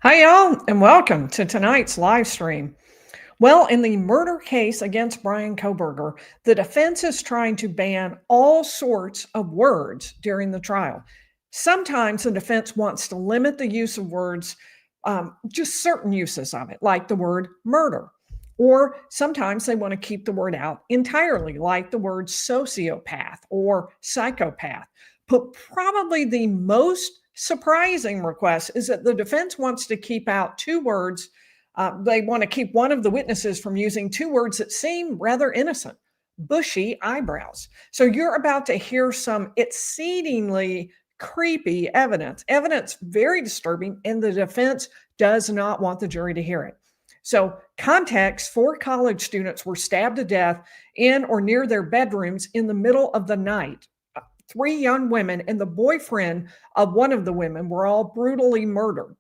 Hi, y'all, and welcome to tonight's live stream. Well, in the murder case against Bryan Kohberger, the defense is trying to ban all sorts of words during the trial. Sometimes the defense wants to limit the use of words, just certain uses of it, like the word murder. Or sometimes they want to keep the word out entirely, like the word sociopath or psychopath. But probably the most surprising request is that the defense wants to keep out two words. They want to keep one of the witnesses from using two words that seem rather innocent: bushy eyebrows. So you're about to hear some exceedingly creepy evidence very disturbing, and the defense does not want the jury to hear it. So, context: four college students were stabbed to death in or near their bedrooms in the middle of the night. Three young women and the boyfriend of one of the women were all brutally murdered.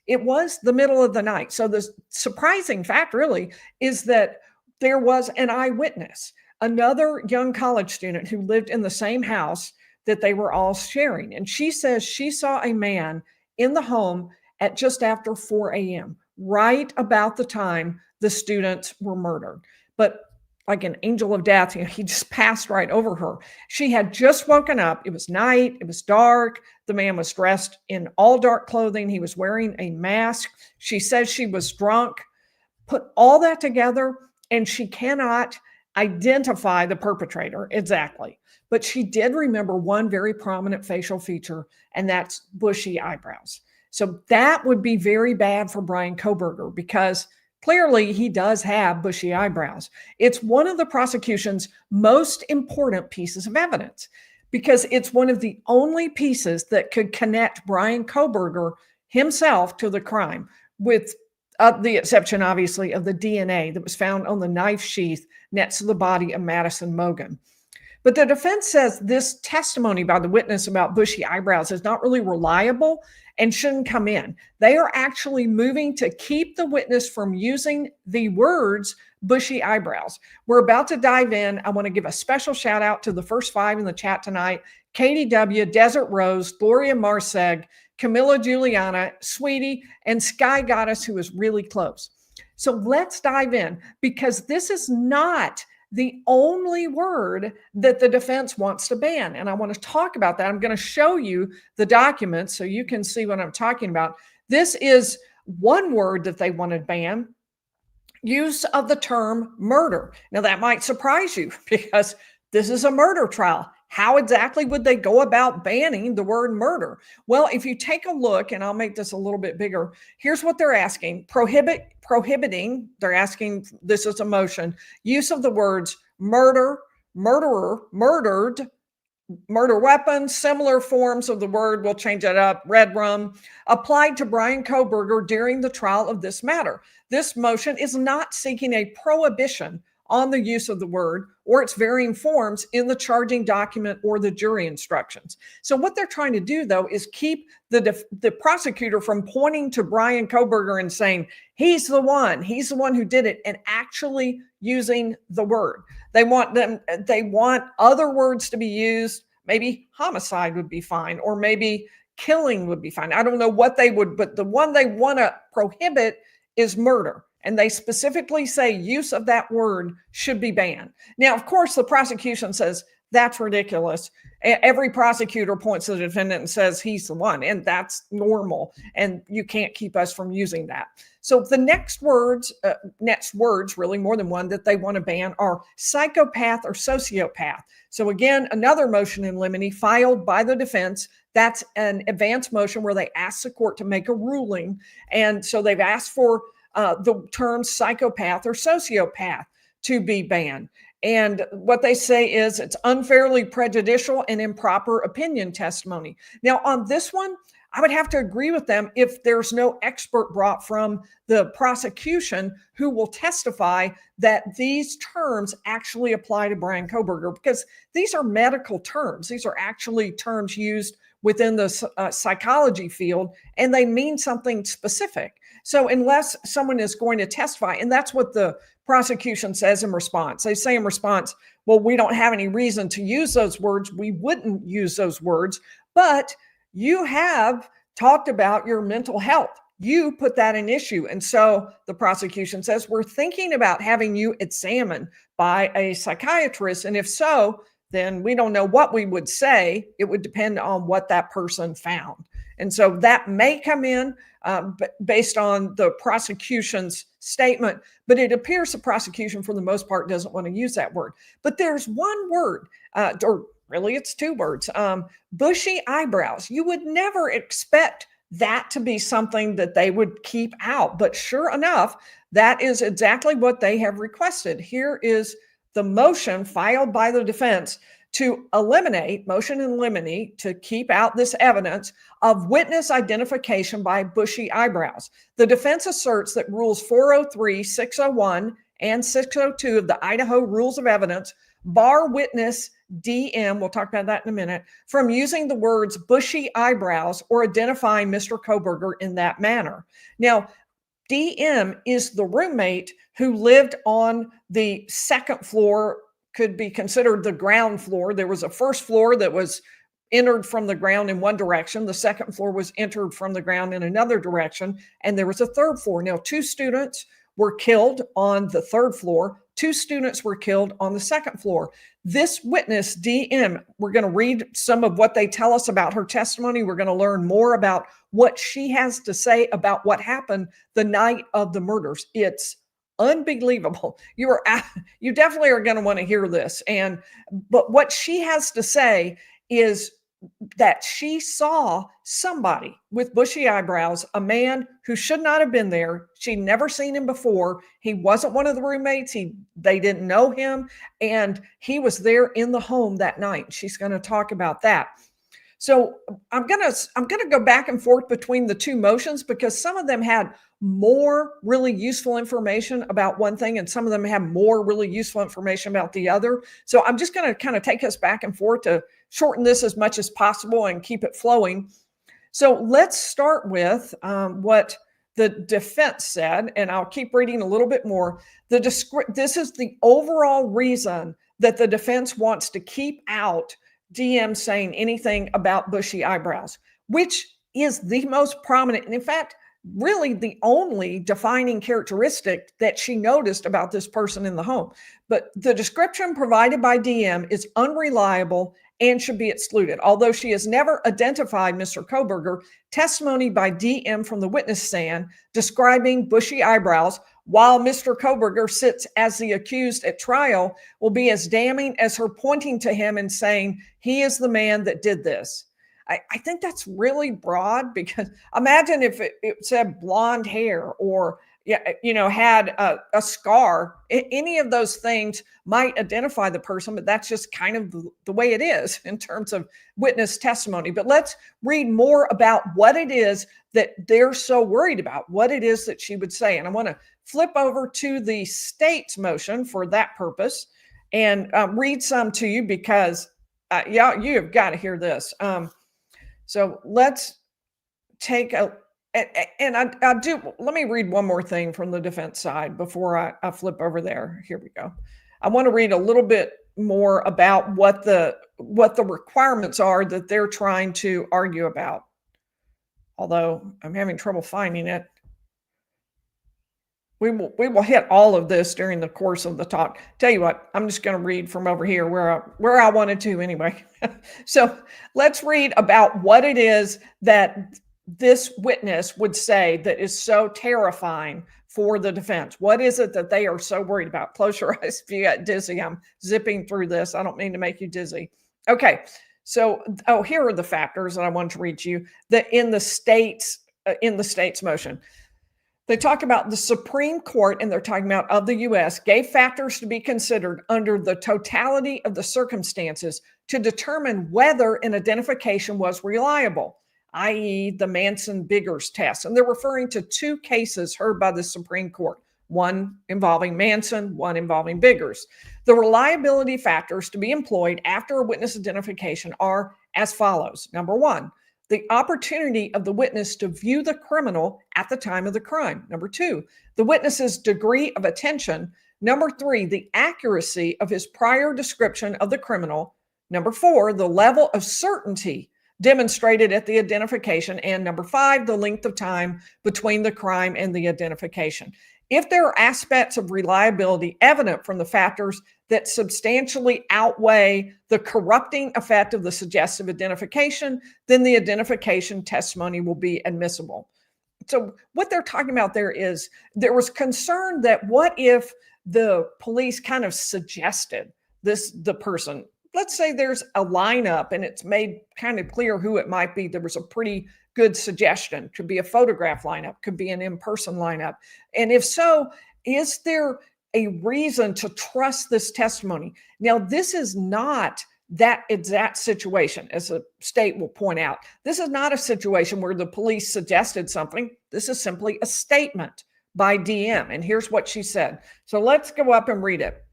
It was the middle of the night. So the surprising fact really is that there was an eyewitness, another young college student who lived in the same house that they were all sharing. And she says she saw a man in the home at just after 4 a.m., right about the time the students were murdered. But like an angel of death, he just passed right over her. She had just woken up. It was night. It was dark. The man was dressed in all dark clothing. He was wearing a mask. She says she was drunk. Put all that together, and she cannot identify the perpetrator exactly. But she did remember one very prominent facial feature, and that's bushy eyebrows. So that would be very bad for Bryan Kohberger because clearly he does have bushy eyebrows. It's one of the prosecution's most important pieces of evidence because it's one of the only pieces that could connect Bryan Kohberger himself to the crime, with the exception, obviously, of the DNA that was found on the knife sheath next to the body of Maddie Mogen. But the defense says this testimony by the witness about bushy eyebrows is not really reliable and shouldn't come in. They are actually moving to keep the witness from using the words bushy eyebrows. We're about to dive in. I want to give a special shout out to the first five in the chat tonight: Katie W., Desert Rose, Gloria Marseg, Camilla Juliana, Sweetie, and Sky Goddess, who is really close. So let's dive in, because this is not the only word that the defense wants to ban. And I want to talk about that. I'm going to show you the documents so you can see what I'm talking about. This is one word that they want to ban: use of the term murder. Now, that might surprise you because this is a murder trial. How exactly would they go about banning the word murder? Well, if you take a look, and I'll make this a little bit bigger, here's what they're asking. Prohibiting, they're asking, this is a motion, use of the words murder, murderer, murdered, murder weapon, similar forms of the word, we'll change it up, red rum, applied to Bryan Kohberger during the trial of this matter. This motion is not seeking a prohibition on the use of the word or its varying forms in the charging document or the jury instructions. So what they're trying to do, though, is keep the prosecutor from pointing to Bryan Kohberger and saying, he's the one who did it, and actually using the word. They want other words to be used. Maybe homicide would be fine, or maybe killing would be fine. I don't know what they would, but the one they want to prohibit is murder. And they specifically say use of that word should be banned. Now, of course, the prosecution says that's ridiculous. Every prosecutor points to the defendant and says he's the one, and that's normal, and you can't keep us from using that. So the next words, really more than one, that they want to ban are psychopath or sociopath. So again, another motion in limine filed by the defense. That's an advance motion where they ask the court to make a ruling. And so they've asked for the terms psychopath or sociopath to be banned. And what they say is it's unfairly prejudicial and improper opinion testimony. Now, on this one, I would have to agree with them if there's no expert brought from the prosecution who will testify that these terms actually apply to Bryan Kohberger, because these are medical terms. These are actually terms used within the psychology field, and they mean something specific. So unless someone is going to testify, and that's what the prosecution says in response. They say in response, well, we don't have any reason to use those words. We wouldn't use those words, but you have talked about your mental health. you put that in issue. And so the prosecution says, we're thinking about having you examined by a psychiatrist. And if so, then we don't know what we would say. It would depend on what that person found. And so that may come in based on the prosecution's statement, but it appears the prosecution for the most part doesn't want to use that word. But there's one word, or really it's two words, bushy eyebrows. You would never expect that to be something that they would keep out. But sure enough, that is exactly what they have requested. Here is the motion filed by the defense to eliminate, motion in limine, to keep out this evidence of witness identification by bushy eyebrows. The defense asserts that rules 403, 601, and 602 of the Idaho Rules of Evidence bar witness DM, we'll talk about that in a minute, from using the words bushy eyebrows or identifying Mr. Kohberger in that manner. Now, DM is the roommate who lived on the second floor, could be considered the ground floor. There was a first floor that was entered from the ground in one direction. The second floor was entered from the ground in another direction. And there was a third floor. Now, 2 students were killed on the third floor. 2 students were killed on the second floor. This witness, DM, we're going to read some of what they tell us about her testimony. We're going to learn more about what she has to say about what happened the night of the murders. It's unbelievable. You definitely are going to want to hear this. But what she has to say is that she saw somebody with bushy eyebrows, a man who should not have been there. She'd never seen him before. He wasn't one of the roommates. They didn't know him, and he was there in the home that night. She's going to talk about that. So I'm going to go back and forth between the two motions because some of them had more really useful information about one thing and some of them have more really useful information about the other. So I'm just going to kind of take us back and forth to shorten this as much as possible and keep it flowing. So let's start with what the defense said, and I'll keep reading a little bit more. This is the overall reason that the defense wants to keep out DM saying anything about bushy eyebrows, which is the most prominent, and in fact, really the only defining characteristic that she noticed about this person in the home. But the description provided by DM is unreliable and should be excluded. Although she has never identified Mr. Kohberger, testimony by DM from the witness stand describing bushy eyebrows while Mr. Kohberger sits as the accused at trial will be as damning as her pointing to him and saying, he is the man that did this. I think that's really broad because imagine if it said blonde hair or, had a scar. Any of those things might identify the person, but that's just kind of the way it is in terms of witness testimony. But let's read more about what it is that they're so worried about, what it is that she would say. And I want to flip over to the state's motion for that purpose and read some to you because, you have got to hear this. So let's take let me read one more thing from the defense side before I flip over there. Here we go. I want to read a little bit more about what the requirements are that they're trying to argue about. Although I'm having trouble finding it. We will hit all of this during the course of the talk. Tell you what, I'm just going to read from over here where I wanted to anyway. So let's read about what it is that this witness would say that is so terrifying for the defense. What is it that they are so worried about? Close your eyes if you get dizzy. I'm zipping through this. I don't mean to make you dizzy. Okay. So, here are the factors that I want to read to you that in the state's motion. They talk about the Supreme Court, and they're talking about of the U.S., gave factors to be considered under the totality of the circumstances to determine whether an identification was reliable, i.e. the Manson-Biggers test. And they're referring to 2 cases heard by the Supreme Court, one involving Manson, one involving Biggers. The reliability factors to be employed after a witness identification are as follows. Number 1, the opportunity of the witness to view the criminal at the time of the crime. Number 2, the witness's degree of attention. Number 3, the accuracy of his prior description of the criminal. Number 4, the level of certainty demonstrated at the identification. And number 5, the length of time between the crime and the identification. If there are aspects of reliability evident from the factors that substantially outweigh the corrupting effect of the suggestive identification, then the identification testimony will be admissible. So what they're talking about there is there was concern that what if the police kind of suggested the person. Let's say there's a lineup and it's made kind of clear who it might be. There was a pretty good suggestion. Could be a photograph lineup, could be an in-person lineup. And if so, is there a reason to trust this testimony? Now, this is not that exact situation, as the state will point out. This is not a situation where the police suggested something. This is simply a statement by DM. And here's what she said. So let's go up and read it.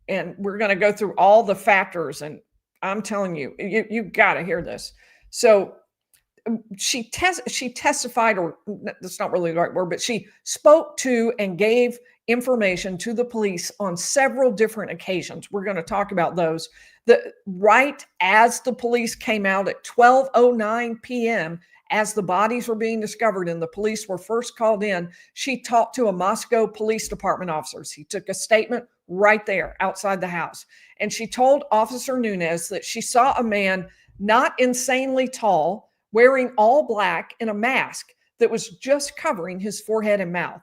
And we're going to go through all the factors. And I'm telling you, you got to hear this. So she testified, or that's not really the right word, but she spoke to and gave information to the police on several different occasions. We're going to talk about those. Right as the police came out at 12:09 p.m., as the bodies were being discovered and the police were first called in, she talked to a Moscow Police Department officer. He took a statement right there outside the house. And she told Officer Nunez that she saw a man not insanely tall, wearing all black and a mask that was just covering his forehead and mouth.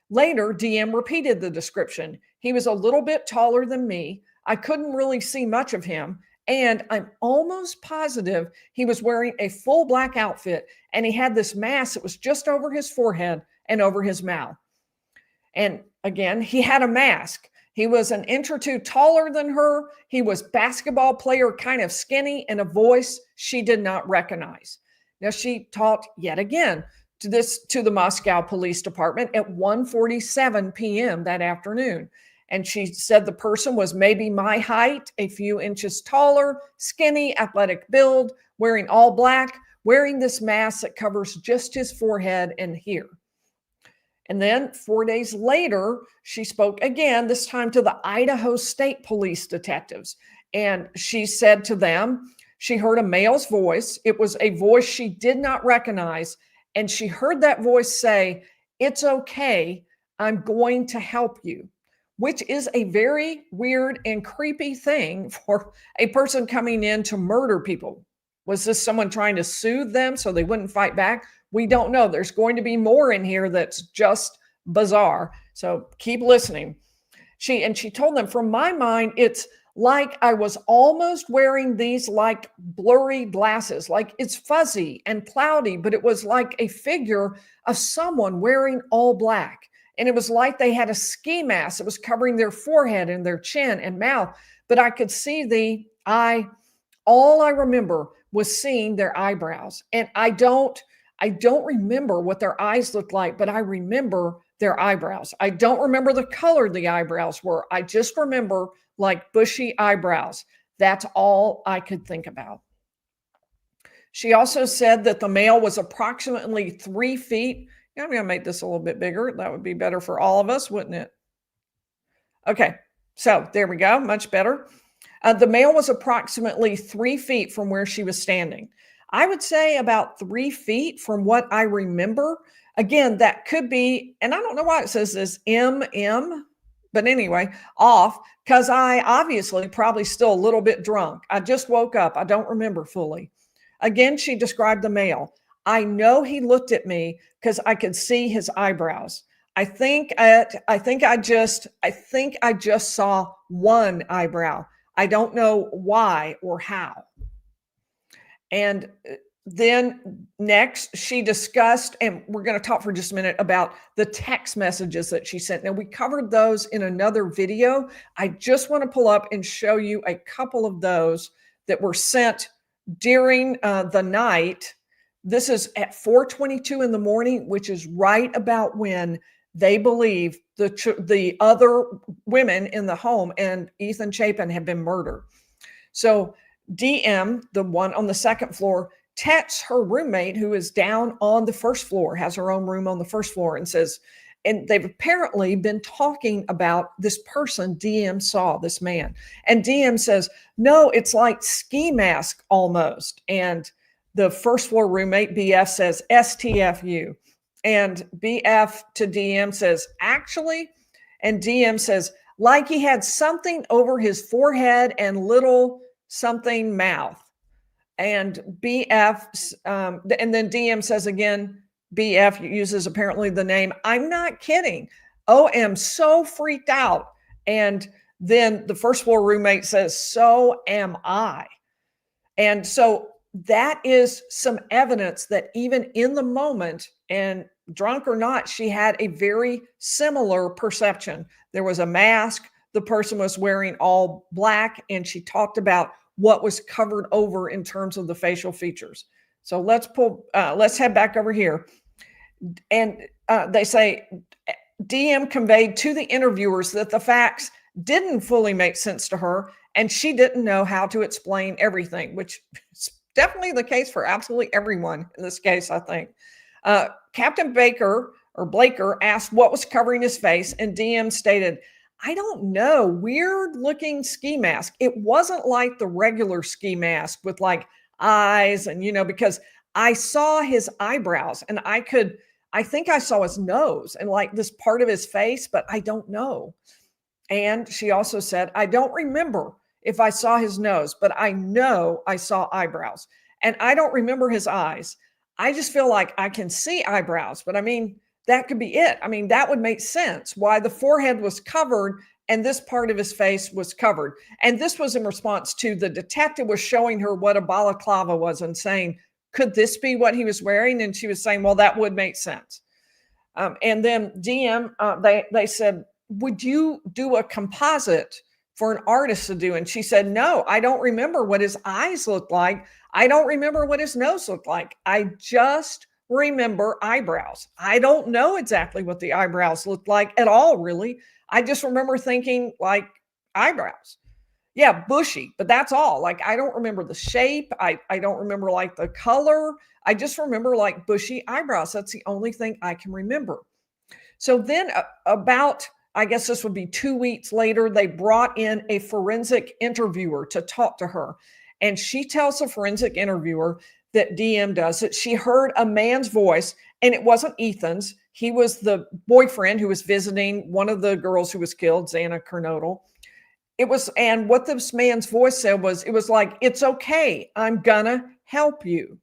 Later, DM repeated the description. He was a little bit taller than me. I couldn't really see much of him. And I'm almost positive he was wearing a full black outfit and he had this mask that was just over his forehead and over his mouth. And again, he had a mask. He was an inch or two taller than her. He was basketball player, kind of skinny, and a voice she did not recognize. Now, she talked yet again to the Moscow Police Department at 1:47 p.m. that afternoon. And she said the person was maybe my height, a few inches taller, skinny, athletic build, wearing all black, wearing this mask that covers just his forehead and here. And then 4 days later, she spoke again, this time to the Idaho State Police detectives. And she said to them, she heard a male's voice. It was a voice she did not recognize. And she heard that voice say, "It's okay, I'm going to help you," which is a very weird and creepy thing for a person coming in to murder people. Was this someone trying to soothe them so they wouldn't fight back? We don't know. There's going to be more in here that's just bizarre. So keep listening. She told them, from my mind, it's like I was almost wearing these like blurry glasses, like it's fuzzy and cloudy, but it was like a figure of someone wearing all black. And it was like they had a ski mask that was covering their forehead and their chin and mouth, but I could see the eye. All I remember was seeing their eyebrows. And I don't remember what their eyes looked like, but I remember their eyebrows. I don't remember the color the eyebrows were. I just remember like bushy eyebrows. That's all I could think about. She also said that the male was approximately 3 feet. I'm going to make this a little bit bigger. That would be better for all of us, wouldn't it? Okay, so there we go. Much better. The male was approximately 3 feet from where she was standing. I would say about 3 feet from what I remember. Again, that could be, and I don't know why it says this MM, but anyway, off, because I obviously probably still a little bit drunk. I just woke up. I don't remember fully. Again, she described the male. I know he looked at me because I could see his eyebrows. I think I just saw one eyebrow. I don't know why or how. And then next, she discussed, and we're going to talk for just a minute about the text messages that she sent. Now, we covered those in another video. I just want to pull up and show you a couple of those that were sent during the night. This is at 4:22 in the morning, which is right about when they believe the other women in the home and Ethan Chapin have been murdered. So DM, the one on the second floor, texts her roommate who is down on the first floor, has her own room on the first floor, and says, and they've apparently been talking about this person DM saw, this man. And DM says, no, it's like ski mask almost. And the first floor roommate, BF, says, STFU. And BF to DM says, actually, and DM says, like he had something over his forehead and little something mouth. And BF, and then DM says again, BF uses apparently the name, I'm not kidding. OM so freaked out. And then the first floor roommate says, so am I. And so that is some evidence that even in the moment, and drunk or not, she had a very similar perception. There was a mask, the person was wearing all black, and she talked about what was covered over in terms of the facial features. So let's head back over here. And they say DM conveyed to the interviewers that the facts didn't fully make sense to her, and she didn't know how to explain everything, which is definitely the case for absolutely everyone in this case, I think. Captain Blaker asked what was covering his face, and DM stated, I don't know, weird looking ski mask. It wasn't like the regular ski mask with like eyes and, because I saw his eyebrows and I think I saw his nose and like this part of his face, but I don't know. And she also said, I don't remember if I saw his nose, but I know I saw eyebrows, and I don't remember his eyes. I just feel like I can see eyebrows, but I mean, that could be it. I mean, that would make sense why the forehead was covered and this part of his face was covered. And this was in response to the detective was showing her what a balaclava was and saying, could this be what he was wearing? And she was saying, well, that would make sense. And then DM, they said, would you do a composite for an artist to do? And she said, no, I don't remember what his eyes looked like. I don't remember what his nose looked like. I just remember eyebrows. I don't know exactly what the eyebrows looked like at all, really. I just remember thinking like eyebrows. Yeah, bushy, but that's all. Like, I don't remember the shape. I don't remember like the color. I just remember like bushy eyebrows. That's the only thing I can remember. So then about, I guess this would be 2 weeks later, they brought in a forensic interviewer to talk to her. And she tells the forensic interviewer that DM does that she heard a man's voice, and it wasn't Ethan's. He was the boyfriend who was visiting one of the girls who was killed, Xana Kernodle. And what this man's voice said was, it was like, it's okay, I'm gonna help you.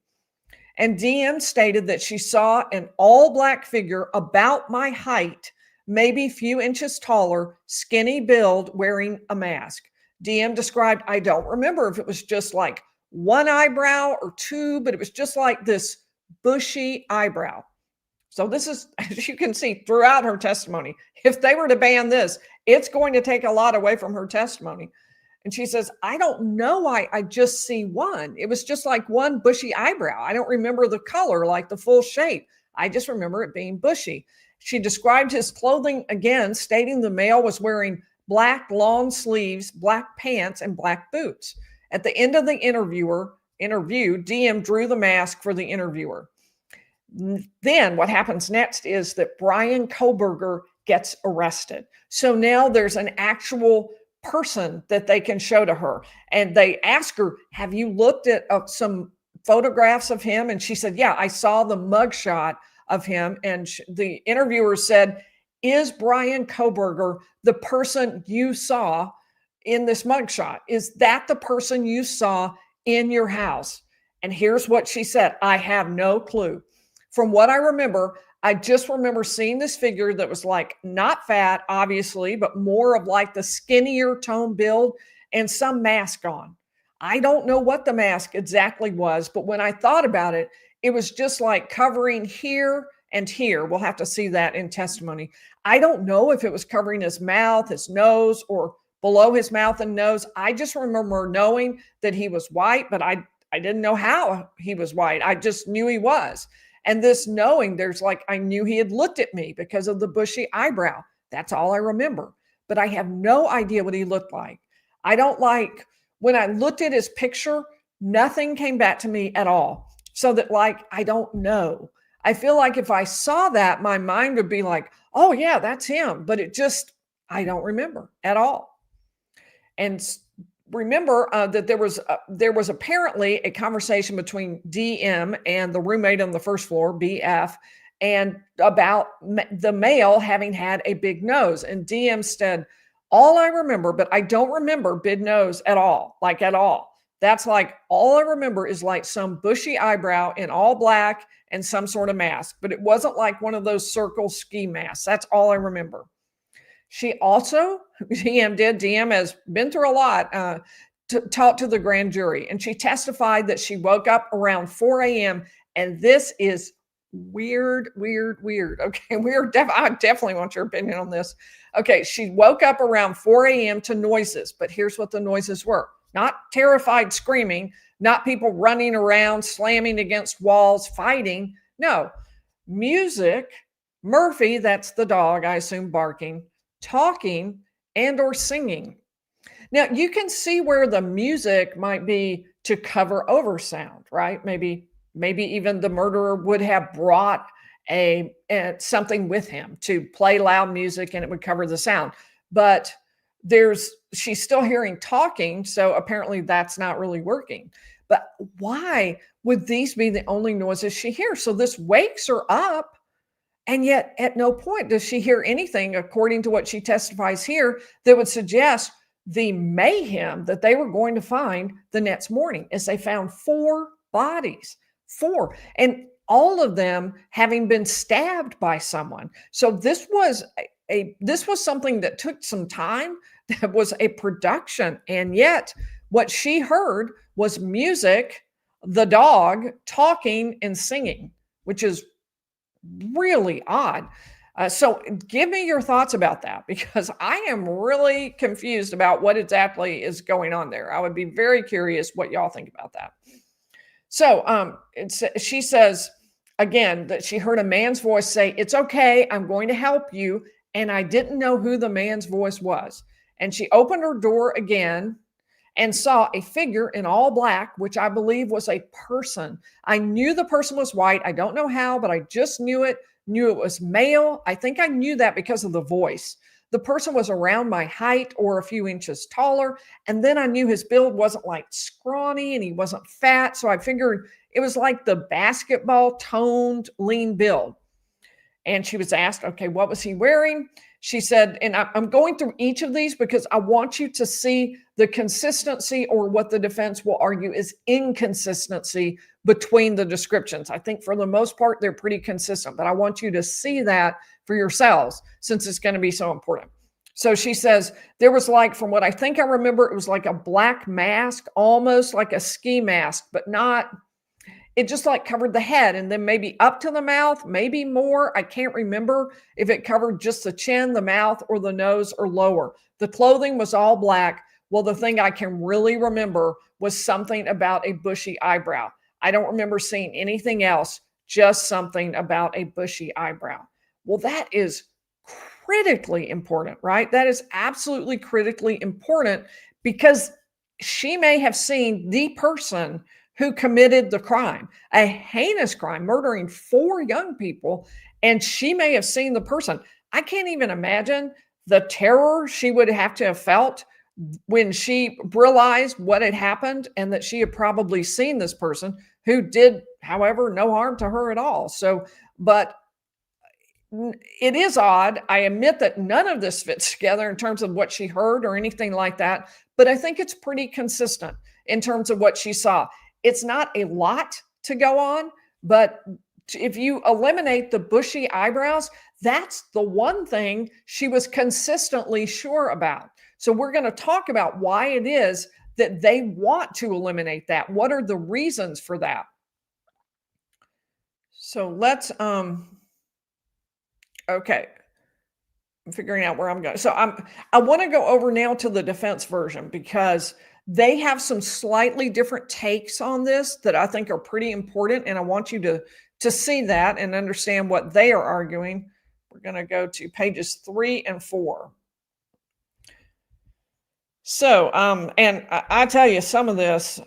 And DM stated that she saw an all black figure about my height, maybe a few inches taller, skinny build, wearing a mask. DM described, I don't remember if it was just like one eyebrow or two, but it was just like this bushy eyebrow. So this is, as you can see throughout her testimony, if they were to ban this, it's going to take a lot away from her testimony. And she says, I don't know why I just see one. It was just like one bushy eyebrow. I don't remember the color, like the full shape. I just remember it being bushy. She described his clothing again, stating the male was wearing black long sleeves, black pants, and black boots. At the end of the interview, DM drew the mask for the interviewer. Then what happens next is that Bryan Kohberger gets arrested. So now there's an actual person that they can show to her. And they ask her, have you looked at some photographs of him? And she said, yeah, I saw the mugshot of him. And the interviewer said, is Bryan Kohberger the person you saw in this mugshot? Is that the person you saw in your house? And here's what she said, I have no clue. From what I remember, I just remember seeing this figure that was like not fat, obviously, but more of like the skinnier tone build and some mask on. I don't know what the mask exactly was, but when I thought about it, it was just like covering here and here. We'll have to see that in testimony. I don't know if it was covering his mouth, his nose, or below his mouth and nose. I just remember knowing that he was white, but I didn't know how he was white. I just knew he was. And this knowing, there's like, I knew he had looked at me because of the bushy eyebrow. That's all I remember. But I have no idea what he looked like. I don't like, when I looked at his picture, nothing came back to me at all. So that like, I don't know. I feel like if I saw that, my mind would be like, oh yeah, that's him. But I don't remember at all. And remember that there was apparently a conversation between DM and the roommate on the first floor, BF, and about the male having had a big nose. And DM said, all I remember, but I don't remember big nose at all, like at all. That's like all I remember is like some bushy eyebrow in all black and some sort of mask, but it wasn't like one of those circle ski masks. That's all I remember. She also, DM has been through a lot, to talk to the grand jury, and she testified that she woke up around 4 a.m. And this is weird, weird, weird. Okay, I definitely want your opinion on this. Okay, she woke up around 4 a.m. to noises, but here's what the noises were: not terrified screaming, not people running around, slamming against walls, fighting. No, music. Murphy, that's the dog, I assume, barking, talking, and or singing. Now, you can see where the music might be to cover over sound, right? Maybe even the murderer would have brought something with him to play loud music and it would cover the sound. But she's still hearing talking, so apparently that's not really working. But why would these be the only noises she hears? So this wakes her up, and yet at no point does she hear anything, according to what she testifies here, that would suggest the mayhem that they were going to find the next morning, as they found 4 bodies, 4, and all of them having been stabbed by someone. So this was something that took some time. That was a production, and yet what she heard was music, the dog talking and singing, which is really odd. So give me your thoughts about that, because I am really confused about what exactly is going on there. I would be very curious what y'all think about that. So she says again that she heard a man's voice say, "It's okay, I'm going to help you." And I didn't know who the man's voice was. And she opened her door again and saw a figure in all black, which I believe was a person. I knew the person was white. I don't know how, but I just knew it was male. I think I knew that because of the voice. The person was around my height or a few inches taller. And then I knew his build wasn't like scrawny and he wasn't fat. So I figured it was like the basketball toned, lean build. And she was asked, okay, what was he wearing? She said, and I'm going through each of these because I want you to see the consistency, or what the defense will argue is inconsistency, between the descriptions. I think for the most part, they're pretty consistent, but I want you to see that for yourselves since it's going to be so important. So she says, there was like, from what I think I remember, it was like a black mask, almost like a ski mask, but not. It just like covered the head and then maybe up to the mouth, maybe more. I can't remember if it covered just the chin, the mouth, or the nose, or lower. The clothing was all black. Well, the thing I can really remember was something about a bushy eyebrow. I don't remember seeing anything else, just something about a bushy eyebrow. Well, that is critically important, right? That is absolutely critically important, because she may have seen the person who committed the crime, a heinous crime, murdering 4 young people, and she may have seen the person. I can't even imagine the terror she would have to have felt when she realized what had happened and that she had probably seen this person who did, however, no harm to her at all. So, but it is odd. I admit that none of this fits together in terms of what she heard or anything like that, but I think it's pretty consistent in terms of what she saw. It's not a lot to go on, but if you eliminate the bushy eyebrows, that's the one thing she was consistently sure about. So we're going to talk about why it is that they want to eliminate that. What are the reasons for that? So let's okay. I'm figuring out where I'm going. So I want to go over now to the defense version, because they have some slightly different takes on this that I think are pretty important, and I want you to see that and understand what they are arguing. We're going to go to pages 3 and 4. So, and I tell you some of this,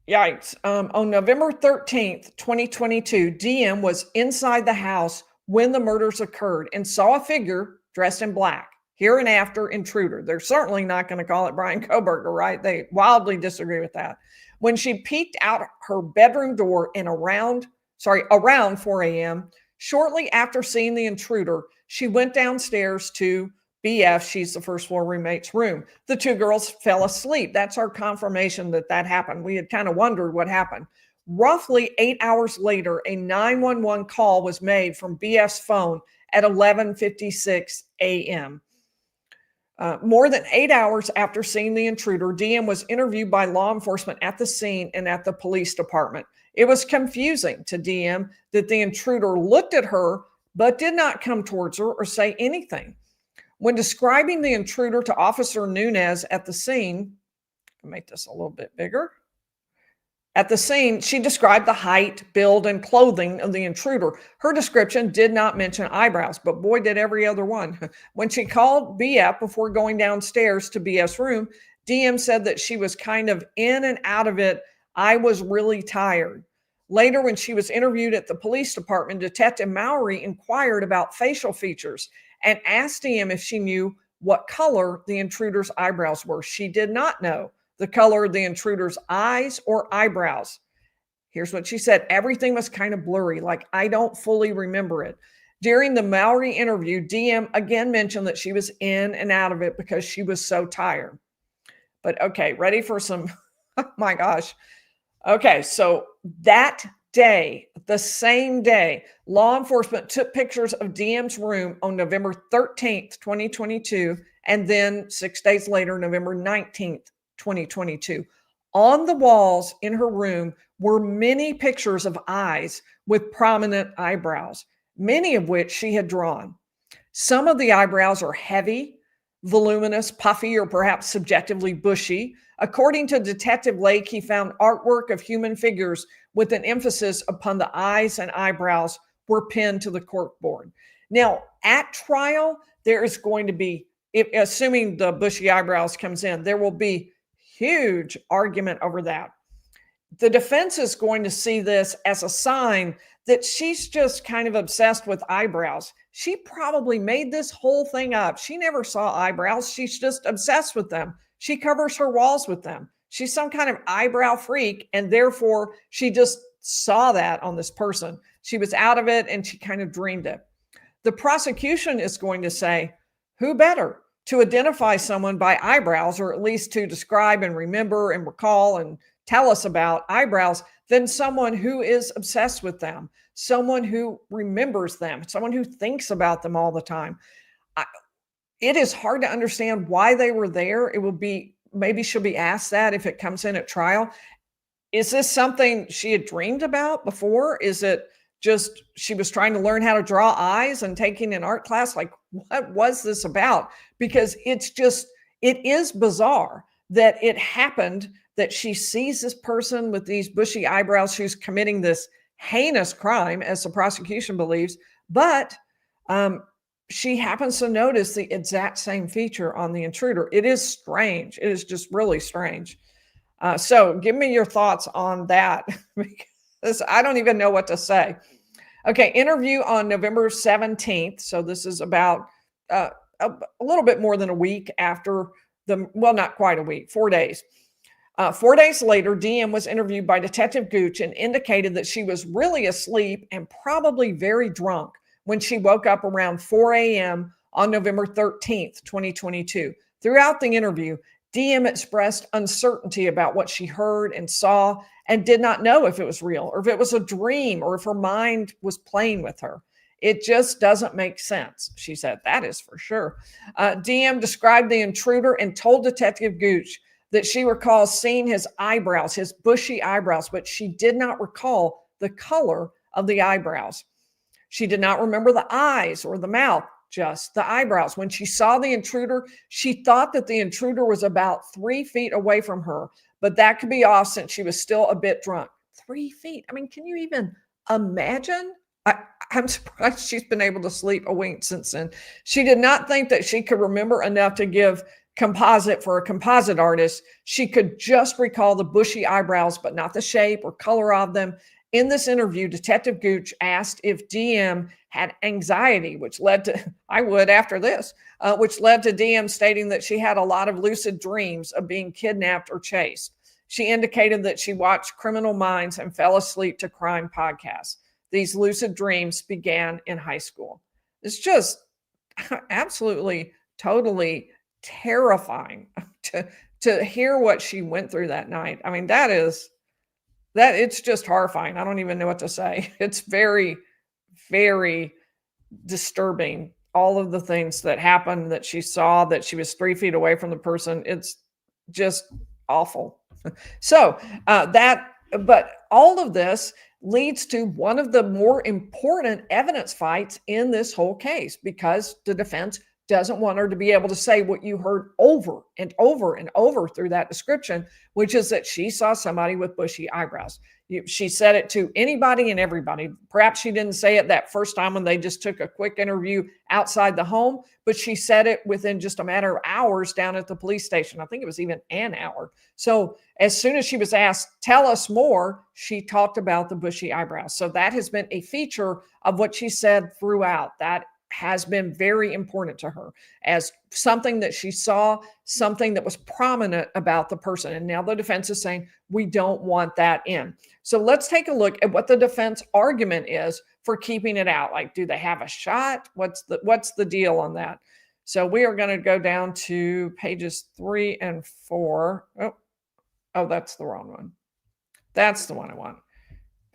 yikes. On November 13th, 2022, DM was inside the house when the murders occurred and saw a figure dressed in black. Here and after intruder. They're certainly not going to call it Bryan Kohberger, right? They wildly disagree with that. When she peeked out her bedroom door in around 4 a.m., shortly after seeing the intruder, she went downstairs to BF, she's the first floor roommate's room. The two girls fell asleep. That's our confirmation that that happened. We had kind of wondered what happened. Roughly 8 hours later, a 911 call was made from BF's phone at 11:56 a.m. More than 8 hours after seeing the intruder, DM was interviewed by law enforcement at the scene and at the police department. It was confusing to DM that the intruder looked at her but did not come towards her or say anything. When describing the intruder to Officer Nunez at the scene, I'll make this a little bit bigger. At the scene, she described the height, build, and clothing of the intruder. Her description did not mention eyebrows, but boy, did every other one. When she called BF before going downstairs to BF's room, DM said that she was kind of in and out of it. I was really tired. Later, when she was interviewed at the police department, Detective Mowry inquired about facial features and asked DM if she knew what color the intruder's eyebrows were. She did not know the color of the intruder's eyes or eyebrows. Here's what she said. Everything was kind of blurry, like I don't fully remember it. During the Mowry interview, DM again mentioned that she was in and out of it because she was so tired. But okay, ready for some, oh my gosh. Okay, so that day, the same day, law enforcement took pictures of DM's room on November 13th, 2022, and then 6 days later, November 19th, 2022. On the walls in her room were many pictures of eyes with prominent eyebrows, many of which she had drawn. Some of the eyebrows are heavy, voluminous, puffy, or perhaps subjectively bushy. According to Detective Lake, he found artwork of human figures with an emphasis upon the eyes and eyebrows were pinned to the corkboard. Now, at trial, there is going to be, assuming the bushy eyebrows comes in, there will be huge argument over that. The defense is going to see this as a sign that she's just kind of obsessed with eyebrows. She probably made this whole thing up. She never saw eyebrows. She's just obsessed with them. She covers her walls with them. She's some kind of eyebrow freak, and therefore she just saw that on this person. She was out of it and she kind of dreamed it. The prosecution is going to say, who better to identify someone by eyebrows, or at least to describe and remember and recall and tell us about eyebrows, than someone who is obsessed with them, someone who remembers them, someone who thinks about them all the time. It is hard to understand why they were there. It will be, maybe she'll be asked that if it comes in at trial. Is this something she had dreamed about before? Is it just she was trying to learn how to draw eyes and taking an art class? Like, what was this about? Because it is bizarre that it happened, that she sees this person with these bushy eyebrows who's committing this heinous crime, as the prosecution believes, but she happens to notice the exact same feature on the intruder. It is strange. It is just really strange. So give me your thoughts on that, because I don't even know what to say. Okay, interview on November 17th. So this is about a little bit more than a week after well, not quite a week, 4 days. 4 days later, DM was interviewed by Detective Gooch and indicated that she was really asleep and probably very drunk when she woke up around 4 a.m. on November 13th, 2022. Throughout the interview, DM expressed uncertainty about what she heard and saw and did not know if it was real or if it was a dream or if her mind was playing with her. It just doesn't make sense, she said. That is for sure. DM described the intruder and told Detective Gooch that she recalls seeing his eyebrows, his bushy eyebrows, but she did not recall the color of the eyebrows. She did not remember the eyes or the mouth, just the eyebrows. When she saw the intruder, she thought that the intruder was about 3 feet away from her, but that could be off since she was still a bit drunk. 3 feet. I mean, can you even imagine? I'm surprised she's been able to sleep a wink since then. She did not think that she could remember enough to give composite for a composite artist. She could just recall the bushy eyebrows, but not the shape or color of them. In this interview, Detective Gooch asked if DM had anxiety, which led to, I would after this, which led to DM stating that she had a lot of lucid dreams of being kidnapped or chased. She indicated that she watched Criminal Minds and fell asleep to crime podcasts. These lucid dreams began in high school. It's just absolutely, totally terrifying to hear what she went through that night. I mean, that it's just horrifying. I don't even know what to say. It's very, very disturbing. All of the things that happened, that she saw, that she was 3 feet away from the person. It's just awful. So but all of this leads to one of the more important evidence fights in this whole case, because the defense doesn't want her to be able to say what you heard over and over and over through that description, which is that she saw somebody with bushy eyebrows. She said it to anybody and everybody. Perhaps she didn't say it that first time when they just took a quick interview outside the home, but she said it within just a matter of hours down at the police station. I think it was even an hour. So as soon as she was asked, tell us more, she talked about the bushy eyebrows. So that has been a feature of what she said throughout. That has been very important to her as something that she saw, something that was prominent about the person. And now the defense is saying, we don't want that in. So let's take a look at what the defense argument is for keeping it out. Like, do they have a shot? What's the deal on that? So we are going to go down to pages 3 and 4. Oh, that's the wrong one. That's the one I want.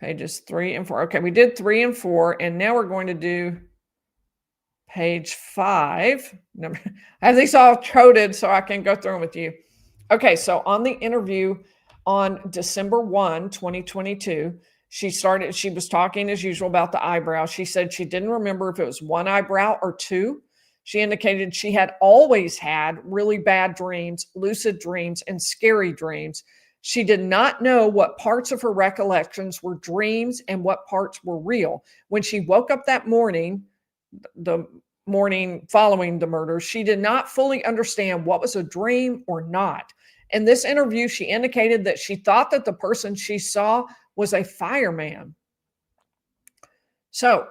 Pages 3 and 4. Okay, we did 3 and 4, and now we're going to do page 5. I have these all coded so I can go through them with you. Okay, so on the interview on December 1, 2022, she was talking as usual about the eyebrow. She said she didn't remember if it was one eyebrow or two. She indicated she had always had really bad dreams, lucid dreams, and scary dreams. She did not know what parts of her recollections were dreams and what parts were real. When she woke up that morning, the morning following the murder, she did not fully understand what was a dream or not. In this interview, she indicated that she thought that the person she saw was a fireman. So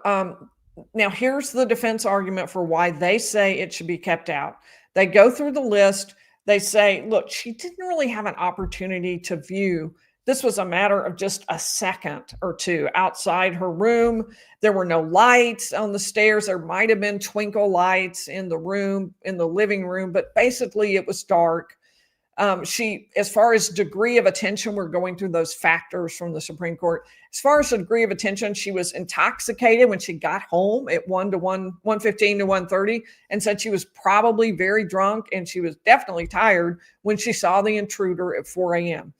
now here's the defense argument for why they say it should be kept out. They go through the list. They say, look, she didn't really have an opportunity to view. This was a matter of just a second or two outside her room. There were no lights on the stairs. There might have been twinkle lights in the room, in the living room, but basically it was dark. As far as degree of attention, we're going through those factors from the Supreme Court. As far as the degree of attention, she was intoxicated when she got home at 1:15 to 1:30, and said she was probably very drunk, and she was definitely tired when she saw the intruder at 4 a.m.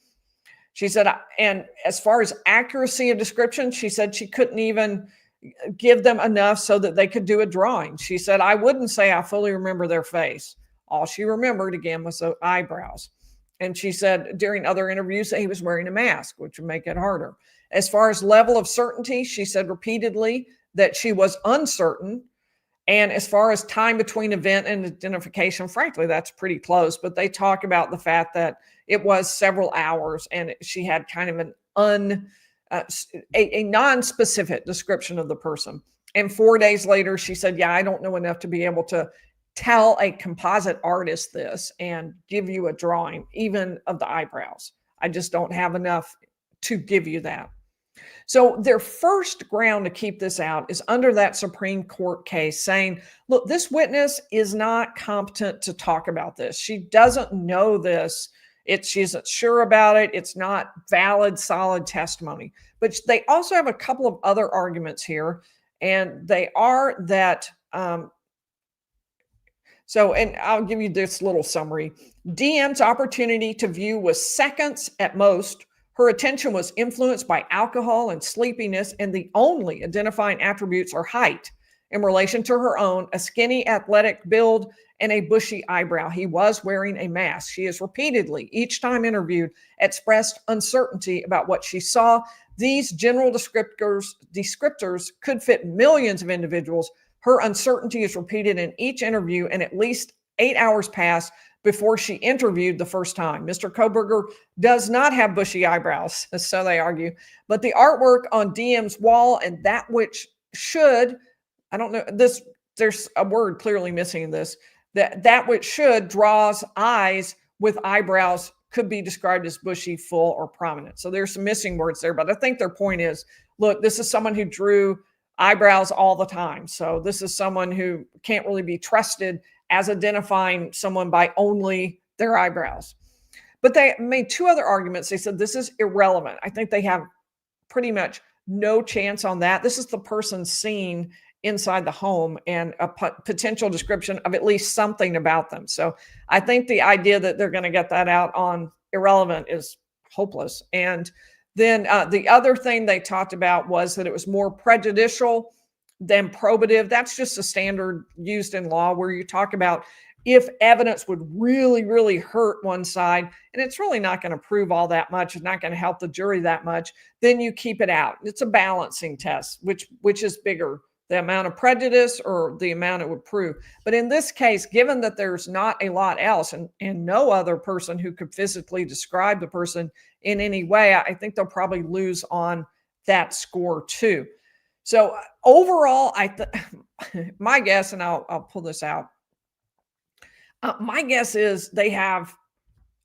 She said, and as far as accuracy of description, she said she couldn't even give them enough so that they could do a drawing. She said, I wouldn't say I fully remember their face. All she remembered, again, was the eyebrows. And she said during other interviews that he was wearing a mask, which would make it harder. As far as level of certainty, she said repeatedly that she was uncertain. And as far as time between event and identification, frankly, that's pretty close. But they talk about the fact that it was several hours, and she had kind of a non-specific description of the person. And 4 days later, she said, yeah, I don't know enough to be able to tell a composite artist this and give you a drawing, even of the eyebrows. I just don't have enough to give you that. So their first ground to keep this out is under that Supreme Court case saying, look, this witness is not competent to talk about this. She doesn't know this. She isn't sure about it. It's not valid, solid testimony. But they also have a couple of other arguments here, and they are that and I'll give you this little summary. DM's opportunity to view was seconds at most. Her attention was influenced by alcohol and sleepiness, and the only identifying attributes are height in relation to her own, a skinny athletic build, and a bushy eyebrow. He was wearing a mask. She has repeatedly, each time interviewed, expressed uncertainty about what she saw. These general descriptors could fit millions of individuals. Her uncertainty is repeated in each interview, and at least 8 hours passed before she interviewed the first time. Mr. Kohberger does not have bushy eyebrows, so they argue, but the artwork on DM's wall and that which should, I don't know, this, there's a word clearly missing in this, that which should draws eyes with eyebrows could be described as bushy, full, or prominent. So there's some missing words there, but I think their point is, look, this is someone who drew eyebrows all the time. So this is someone who can't really be trusted as identifying someone by only their eyebrows. But they made two other arguments. They said this is irrelevant. I think they have pretty much no chance on that. This is the person seen inside the home and a potential description of at least something about them. So I think the idea that they're going to get that out on irrelevant is hopeless. And then the other thing they talked about was that it was more prejudicial than probative. That's just a standard used in law where you talk about if evidence would really, really hurt one side, and it's really not going to prove all that much, it's not going to help the jury that much, then you keep it out. It's a balancing test, which is bigger, the amount of prejudice or the amount it would prove. But in this case, given that there's not a lot else and no other person who could physically describe the person in any way, I think they'll probably lose on that score too. So overall, my guess, and I'll pull this out, my guess is they have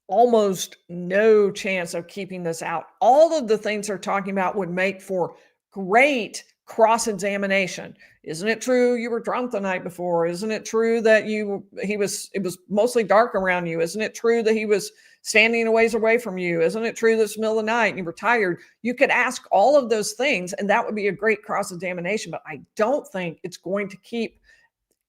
almost no chance of keeping this out. All of the things they're talking about would make for great cross-examination. Isn't it true you were drunk the night before? Isn't it true that it was mostly dark around you? Isn't it true that he was standing a ways away from you? Isn't it true that it's the middle of the night and you were tired? You could ask all of those things, and that would be a great cross-examination, but I don't think it's going to keep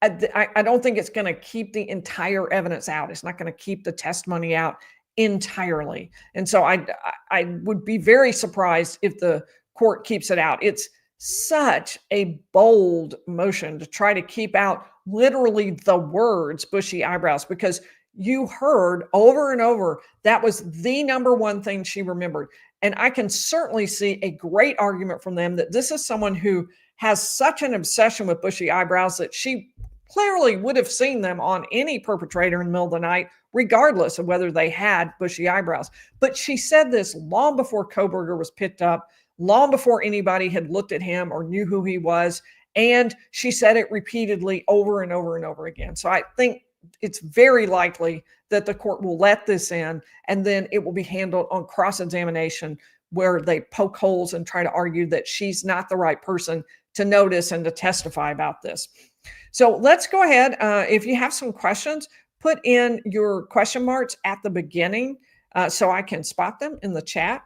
I don't think it's going to keep the entire evidence out. It's not going to keep the testimony out entirely. And so I would be very surprised if the court keeps it out. It's such a bold motion to try to keep out literally the words bushy eyebrows, because you heard over and over that was the number one thing she remembered. And I can certainly see a great argument from them that this is someone who has such an obsession with bushy eyebrows that she clearly would have seen them on any perpetrator in the middle of the night, regardless of whether they had bushy eyebrows. But she said this long before Kohberger was picked up, long before anybody had looked at him or knew who he was. And she said it repeatedly over and over and over again. So I think it's very likely that the court will let this in, and then it will be handled on cross-examination where they poke holes and try to argue that she's not the right person to notice and to testify about this. So let's go ahead. If you have some questions, put in your question marks at the beginning so I can spot them in the chat.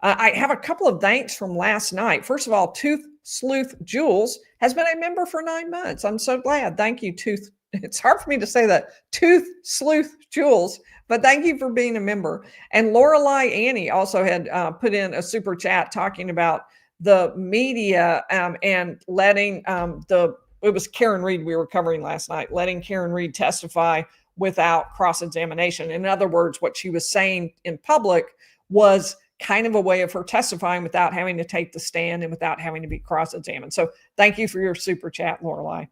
I have a couple of thanks from last night. First of all, Tooth Sleuth Jules has been a member for 9 months. I'm so glad. Thank you, Tooth. It's hard for me to say that. Tooth Sleuth Jules, but thank you for being a member. And Lorelei Annie also had put in a super chat talking about the media and letting it was Karen Reed we were covering last night, letting Karen Reed testify without cross-examination. In other words, what she was saying in public was kind of a way of her testifying without having to take the stand and without having to be cross-examined. So thank you for your super chat, Lorelei.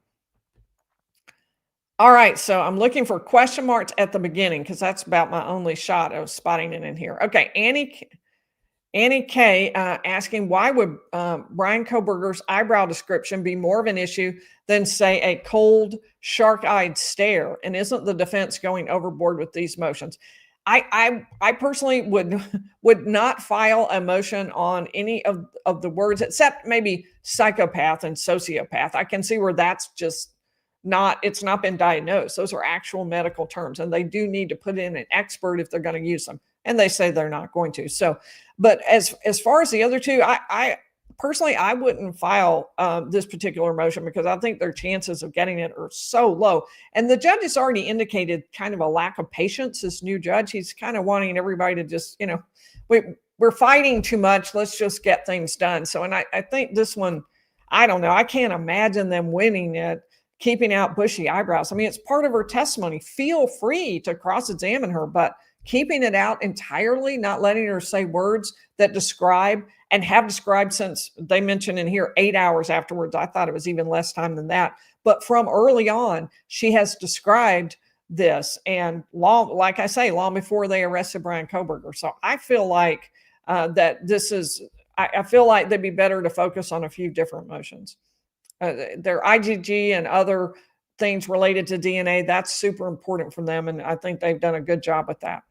All right, so I'm looking for question marks at the beginning because that's about my only shot of spotting it in here. Okay, Annie K asking, why would Bryan Kohberger's eyebrow description be more of an issue than, say, a cold, shark-eyed stare? And isn't the defense going overboard with these motions? I personally would not file a motion on any of the words except maybe psychopath and sociopath. I can see where that's just it's not been diagnosed. Those are actual medical terms, and they do need to put in an expert if they're going to use them. And they say they're not going to. So, but as far as the other two, I personally, I wouldn't file this particular motion because I think their chances of getting it are so low. And the judge has already indicated kind of a lack of patience. This new judge, he's kind of wanting everybody to just, we're fighting too much. Let's just get things done. So, and I think this one, I don't know. I can't imagine them winning it, keeping out bushy eyebrows. I mean, it's part of her testimony. Feel free to cross-examine her, but keeping it out entirely, not letting her say words that describe and have described since they mentioned in here 8 hours afterwards. I thought it was even less time than that. But from early on, she has described this, and like I say, long before they arrested Bryan Kohberger. So I feel like that this is, I feel like they'd be better to focus on a few different motions. Their IgG and other things related to DNA, that's super important for them, and I think they've done a good job with that.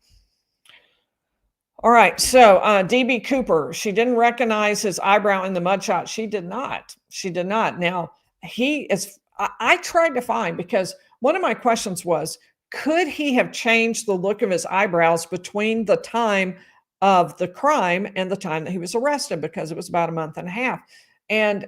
All right, so DB Cooper, she didn't recognize his eyebrow in the mugshot. She did not. She did not. Now, I tried to find, because one of my questions was, could he have changed the look of his eyebrows between the time of the crime and the time that he was arrested, because it was about a month and a half. And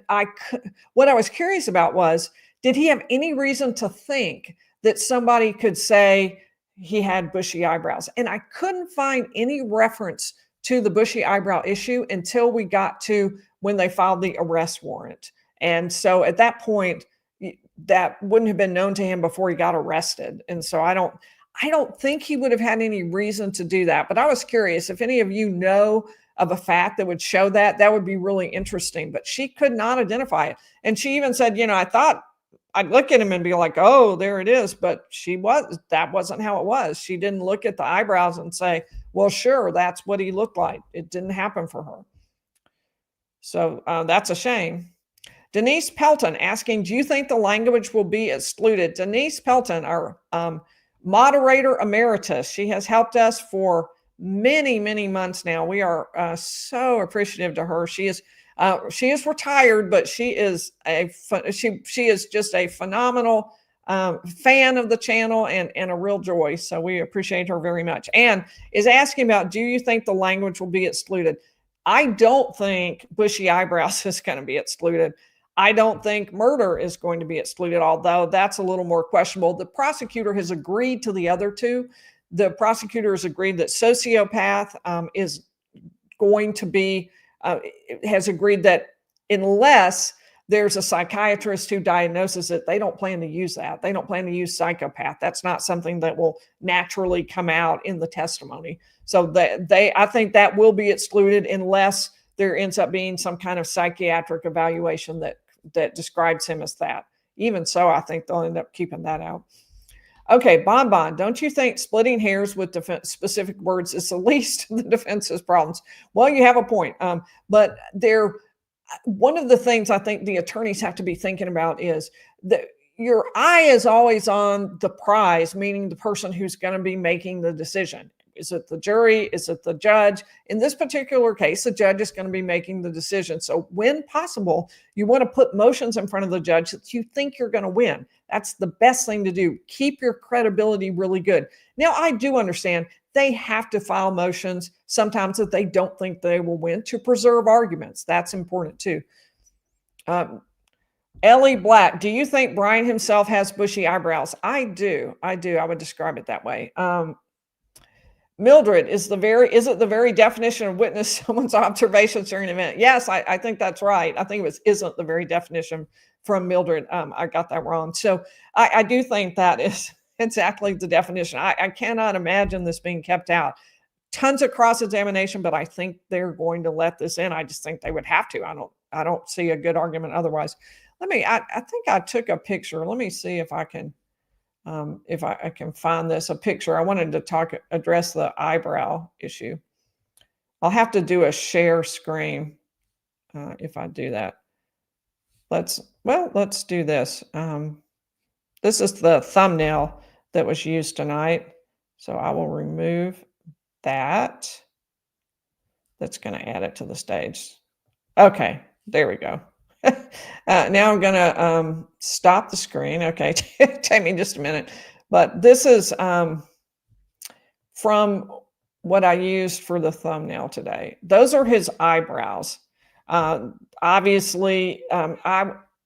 what I was curious about was, did he have any reason to think that somebody could say he had bushy eyebrows? And I couldn't find any reference to the bushy eyebrow issue until we got to when they filed the arrest warrant. And so at that point, that wouldn't have been known to him before he got arrested. And so I don't think he would have had any reason to do that. But I was curious if any of you know of a fact that would show that. That would be really interesting. But she could not identify it. And she even said, I thought I'd look at him and be like, oh, there it is. But that wasn't how it was. She didn't look at the eyebrows and say, well, sure, that's what he looked like. It didn't happen for her. So that's a shame. Denise Pelton asking, do you think the language will be excluded? Denise Pelton, our moderator emeritus. She has helped us for many, many months now. We are so appreciative to her. She is retired, but she is just a phenomenal fan of the channel and a real joy. So we appreciate her very much. And is asking about, do you think the language will be excluded? I don't think bushy eyebrows is going to be excluded. I don't think murder is going to be excluded, although that's a little more questionable. The prosecutor has agreed to the other two. The prosecutor has agreed that sociopath is going to be, has agreed that unless there's a psychiatrist who diagnoses it, they don't plan to use that. They don't plan to use psychopath. That's not something that will naturally come out in the testimony. So I think that will be excluded unless there ends up being some kind of psychiatric evaluation that describes him as that. Even so, I think they'll end up keeping that out. Okay, Bonbon, don't you think splitting hairs with specific words is the least of the defense's problems? Well, you have a point. But one of the things I think the attorneys have to be thinking about is that your eye is always on the prize, meaning the person who's going to be making the decision. Is it the jury? Is it the judge? In this particular case, the judge is going to be making the decision. So when possible, you want to put motions in front of the judge that you think you're going to win. That's the best thing to do. Keep your credibility really good. Now, I do understand they have to file motions sometimes that they don't think they will win to preserve arguments. That's important too. Ellie Black, do you think Bryan himself has bushy eyebrows? I do. I would describe it that way. Mildred, is it the very definition of witness someone's observations during an event? Yes, I think that's right. I think it isn't the very definition from Mildred. I got that wrong. So I do think that is exactly the definition. I cannot imagine this being kept out. Tons of cross-examination, but I think they're going to let this in. I just think they would have to. I don't see a good argument otherwise. I think I took a picture. Let me see if I can find a picture. I wanted to address the eyebrow issue. I'll have to do a share screen if I do that. Let's do this. This is the thumbnail that was used tonight. So I will remove that. That's going to add it to the stage. Okay, there we go. Now I'm going to stop the screen. Okay, take me just a minute. But this is from what I used for the thumbnail today. Those are his eyebrows. Obviously,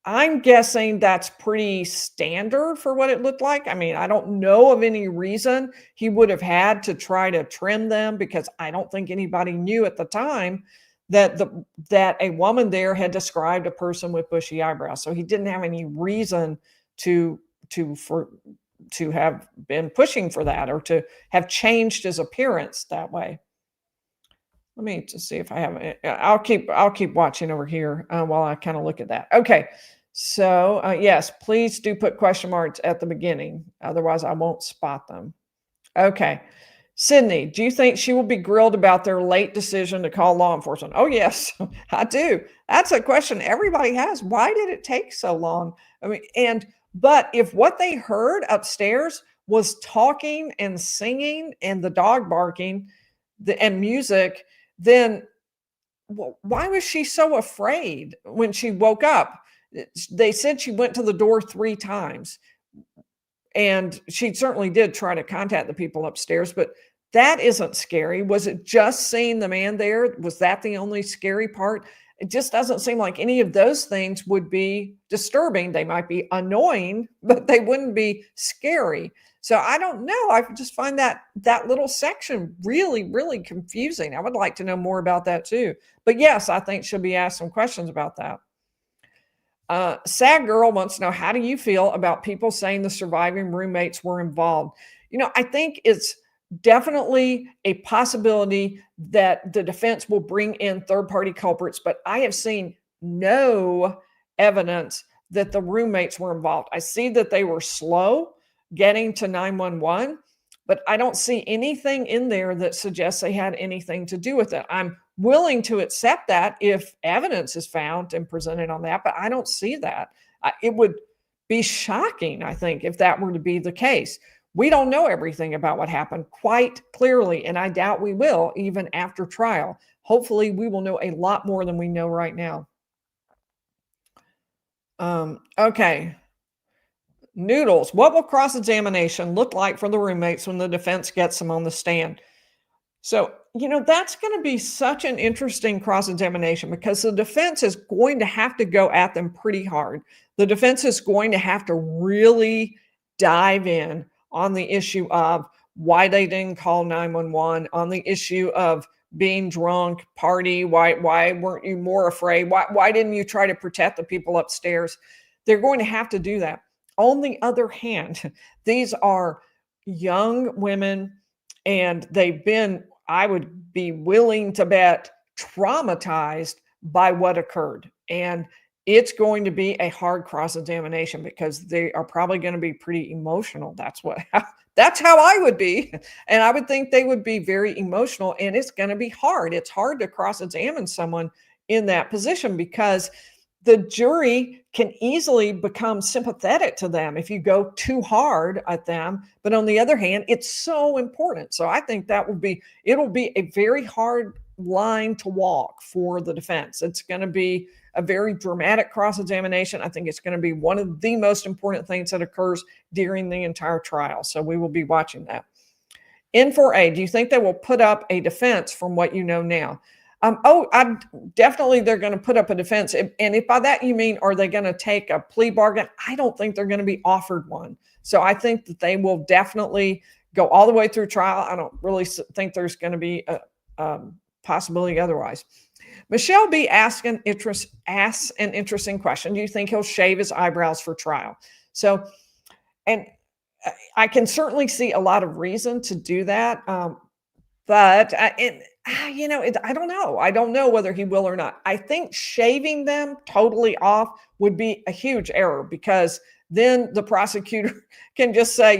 I'm guessing that's pretty standard for what it looked like. I mean, I don't know of any reason he would have had to try to trim them, because I don't think anybody knew at the time that a woman there had described a person with bushy eyebrows. So he didn't have any reason to have been pushing for that or to have changed his appearance that way. Let me just see if I have it. I'll keep watching over here while I kind of look at that. Okay. So, yes, please do put question marks at the beginning. Otherwise, I won't spot them. Okay. Sydney, do you think she will be grilled about their late decision to call law enforcement? Oh, yes, I do. That's a question everybody has. Why did it take so long? I mean, but if what they heard upstairs was talking and singing and the dog barking and music, then why was she so afraid when she woke up? They said she went to the door 3 times. And she certainly did try to contact the people upstairs, but that isn't scary. Was it just seeing the man there? Was that the only scary part? It just doesn't seem like any of those things would be disturbing. They might be annoying, but they wouldn't be scary. So I don't know. I just find that little section really, really confusing. I would like to know more about that too. But yes, I think she'll be asked some questions about that. Sad Girl wants to know, how do you feel about people saying the surviving roommates were involved? I think it's definitely a possibility that the defense will bring in third-party culprits, but I have seen no evidence that the roommates were involved. I see that they were slow getting to 911, but I don't see anything in there that suggests they had anything to do with it. I'm willing to accept that if evidence is found and presented on that, but I don't see that. It would be shocking, I think, if that were to be the case. We don't know everything about what happened quite clearly, and I doubt we will even after trial. Hopefully, we will know a lot more than we know right now. Okay. Noodles, what will cross-examination look like for the roommates when the defense gets them on the stand? So, that's going to be such an interesting cross-examination because the defense is going to have to go at them pretty hard. The defense is going to have to really dive in on the issue of why they didn't call 911, on the issue of being drunk, party, why weren't you more afraid? Why didn't you try to protect the people upstairs? They're going to have to do that. On the other hand, these are young women and they've been, I would be willing to bet, traumatized by what occurred. And it's going to be a hard cross-examination because they are probably going to be pretty emotional. That's how I would be. And I would think they would be very emotional, and it's going to be hard. It's hard to cross-examine someone in that position because the jury can easily become sympathetic to them if you go too hard at them. But on the other hand, it's so important. So I think it'll be a very hard line to walk for the defense. It's going to be a very dramatic cross-examination. I think it's going to be one of the most important things that occurs during the entire trial. So we will be watching that. N4A, do you think they will put up a defense from what you know now? Definitely they're going to put up a defense. And if by that you mean, are they going to take a plea bargain? I don't think they're going to be offered one. So I think that they will definitely go all the way through trial. I don't really think there's going to be a possibility otherwise. Michelle B. asked an interesting question. Do you think he'll shave his eyebrows for trial? So, and I can certainly see a lot of reason to do that. But I don't know. I don't know whether he will or not. I think shaving them totally off would be a huge error because then the prosecutor can just say,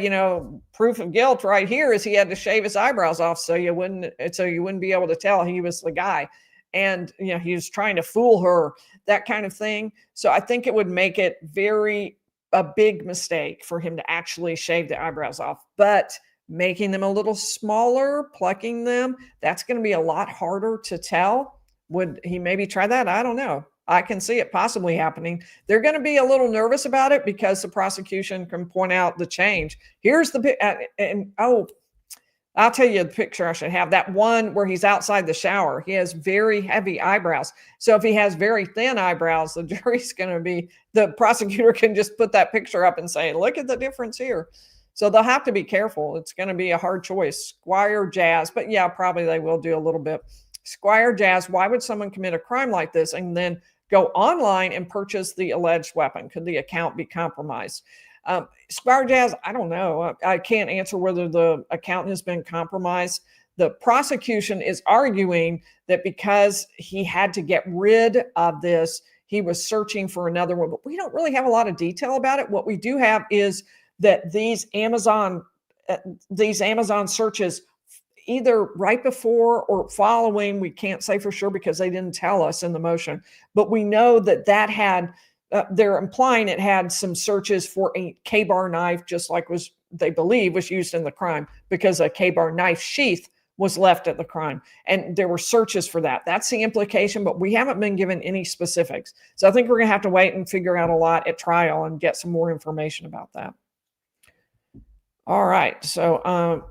proof of guilt right here is he had to shave his eyebrows off so you wouldn't be able to tell he was the guy. And, he was trying to fool her, that kind of thing. So I think it would make it a big mistake for him to actually shave the eyebrows off. But making them a little smaller, plucking them, that's going to be a lot harder to tell. Would he maybe try that? I don't know. I can see it possibly happening. They're going to be a little nervous about it because the prosecution can point out the change. Here's I'll tell you the picture I should have. That one where he's outside the shower. He has very heavy eyebrows. So if he has very thin eyebrows, the prosecutor can just put that picture up and say, look at the difference here. So they'll have to be careful. It's going to be a hard choice. Squire Jazz, but yeah, probably they will do a little bit. Squire Jazz, why would someone commit a crime like this and then go online and purchase the alleged weapon? Could the account be compromised? Squire Jazz, I don't know. I can't answer whether the account has been compromised. The prosecution is arguing that because he had to get rid of this, he was searching for another one, but we don't really have a lot of detail about it. What we do have is that these Amazon searches, either right before or following, we can't say for sure because they didn't tell us in the motion, but we know that that had, they're implying it had some searches for a K-bar knife, just like they believe was used in the crime, because a K-bar knife sheath was left at the crime. And there were searches for that. That's the implication, but we haven't been given any specifics. So I think we're going to have to wait and figure out a lot at trial and get some more information about that. All right. So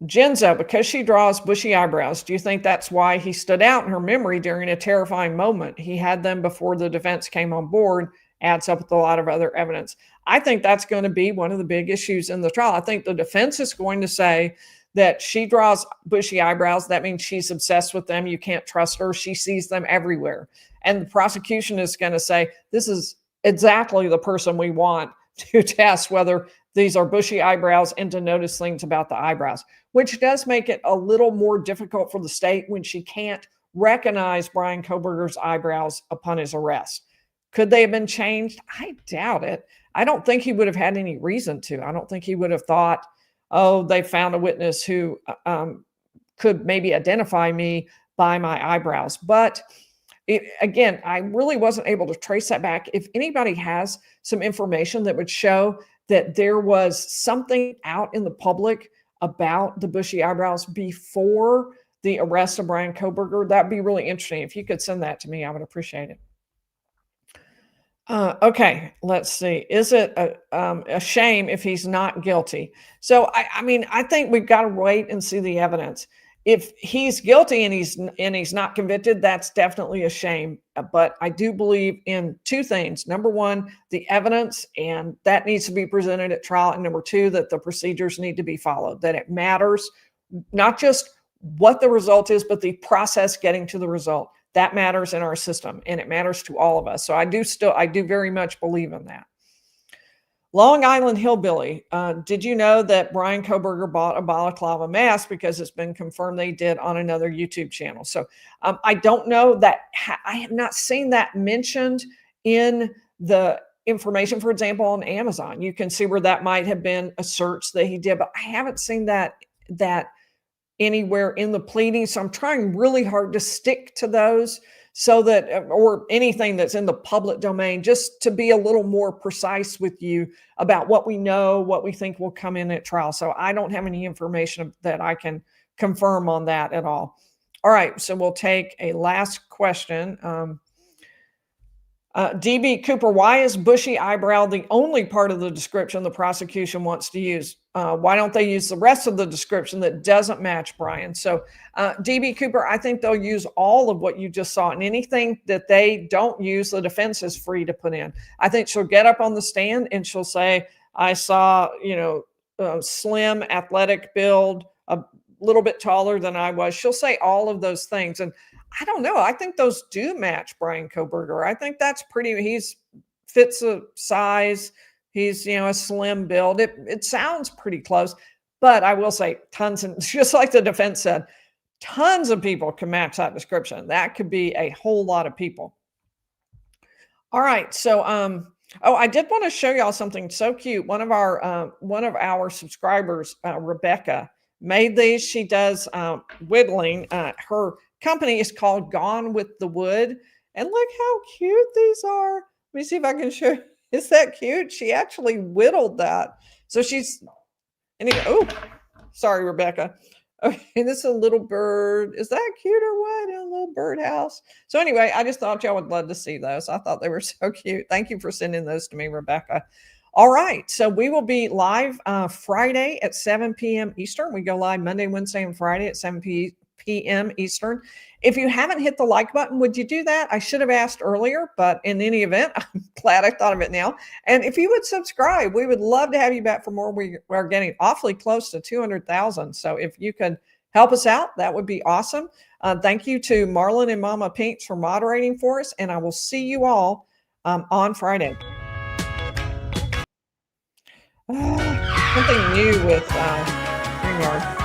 Genzo, because she draws bushy eyebrows, do you think that's why he stood out in her memory during a terrifying moment? He had them before the defense came on board, adds up with a lot of other evidence. I think that's going to be one of the big issues in the trial. I think the defense is going to say that she draws bushy eyebrows. That means she's obsessed with them. You can't trust her. She sees them everywhere. And the prosecution is going to say, this is exactly the person we want to test whether these are bushy eyebrows and to notice things about the eyebrows, which does make it a little more difficult for the state when she can't recognize Bryan Kohberger's eyebrows upon his arrest. Could they have been changed? I doubt it. I don't think he would have had any reason to. I don't think he would have thought, oh, they found a witness who could maybe identify me by my eyebrows. But again, I really wasn't able to trace that back. If anybody has some information that would show that there was something out in the public about the bushy eyebrows before the arrest of Bryan Kohberger, that'd be really interesting. If you could send that to me, I would appreciate it. Okay, let's see. Is it a shame if he's not guilty? So, I mean, I think we've got to wait and see the evidence. If he's guilty and he's not convicted, that's definitely a shame. But I do believe in two things. Number one, the evidence, and that needs to be presented at trial. And number two, that the procedures need to be followed, that it matters, not just what the result is, but the process getting to the result. That matters in our system, and it matters to all of us. So I do very much believe in that. Long Island Hillbilly, did you know that Bryan Kohberger bought a balaclava mask? Because it's been confirmed they did on another YouTube channel. So I don't know that. I have not seen that mentioned in the information, for example, on Amazon. You can see where that might have been a search that he did, but I haven't seen that anywhere in the pleading. So I'm trying really hard to stick to those, so that, or anything that's in the public domain, just to be a little more precise with you about what we know, what we think will come in at trial. So I don't have any information that I can confirm on that at all. All right, so we'll take a last question. DB Cooper, why is bushy eyebrow the only part of the description the prosecution wants to use? Why don't they use the rest of the description that doesn't match Bryan? So DB Cooper, I think they'll use all of what you just saw, and anything that they don't use, the defense is free to put in. I think she'll get up on the stand and she'll say, I saw, slim, athletic build, a little bit taller than I was. She'll say all of those things. And I don't know. I think those do match Bryan Kohberger. I think that's pretty. He's fits a size. He's, a slim build. It sounds pretty close, but I will say tons, and just like the defense said, tons of people can match that description. That could be a whole lot of people. All right. So, I did want to show y'all something so cute. One of our subscribers, Rebecca, made these. She does whittling. Her company is called Gone with the Wood. And look how cute these are. Let me see if I can show you. Is that cute? She actually whittled that. So oh, sorry, Rebecca. Okay, this is a little bird. Is that cute or what? A little birdhouse. So anyway, I just thought y'all would love to see those. I thought they were so cute. Thank you for sending those to me, Rebecca. All right, so we will be live Friday at 7 p.m. Eastern. We go live Monday, Wednesday, and Friday at 7 p.m. Eastern. If you haven't hit the like button, would you do that? I should have asked earlier, but in any event, I'm glad I thought of it now. And if you would subscribe, we would love to have you back for more. We are getting awfully close to 200,000. So if you could help us out, that would be awesome. Thank you to Marlon and Mama Pinks for moderating for us, and I will see you all on Friday. Something new with StreamYard.